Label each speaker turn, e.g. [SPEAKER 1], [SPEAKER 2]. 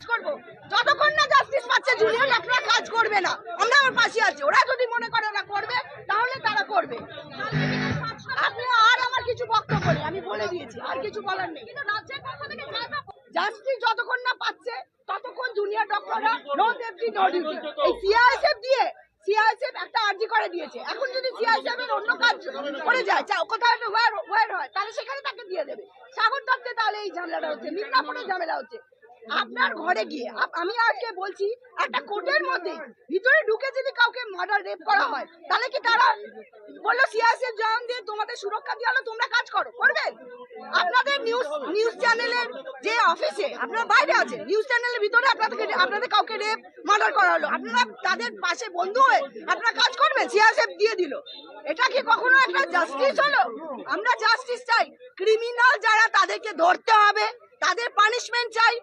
[SPEAKER 1] করবো যতক্ষণ না জাস্টিস পাচ্ছে জুনিয়র আপনারা কাজ করবে না। আমরা আমার পাশে আছি, ওরা যদি মনে করে ওরা করবে তাহলে তারা করবে। আপনি আর আমার কিছু বক্তব্য নেই, আমি বলে দিয়েছি, আর কিছু বলার নেই। জাস্টিস যতক্ষণ না পাচ্ছে ততক্ষণ জুনিয়র ডক্টররা নো সেফটি নো ডিউটি। এই সিআইএসএফ দিয়ে সিআইএসএফ একটা আর্জি করে দিয়েছে, এখন যদি সিআইএসএফ এর অন্য কাজ করে যায় কোথাও ওয়ার হয় তাহলে সেখানে তাকে দিয়ে দেবে। সাগর দত্তে তাহলে এই ঝামেলাটা হচ্ছে, মিদনাপুরে ঝামেলা হচ্ছে। আপনার ঘরে গিয়ে আমি আজকে বলছি একটা কোর্টের মধ্যে ভিতরে ঢুকে যদি কাউকে মার্ডার রেপ করা হয় তাহলে কি তারা বললো সিআইএসএফ জয়েন দিয়ে তোমাদের সুরক্ষা দিয়ে হলো তোমরা কাজ করো, করবেন? আপনাদের নিউজ চ্যানেলের যে অফিসে আপনারা বাইরে আছেন, নিউজ চ্যানেলের ভিতরে আপনাদের কাউকে রেপ মার্ডার করা হলো, আপনারা তাদের পাশে বন্ধু হয়ে আপনারা কাজ করবেন? সিআইএসএফ দিয়ে দিল, এটা কি কখনো একটা জাস্টিস হলো? আমরা জাস্টিস চাই, ক্রিমিনাল যারা তাদেরকে ধরতে হবে, তাদের পানিশমেন্ট চাই।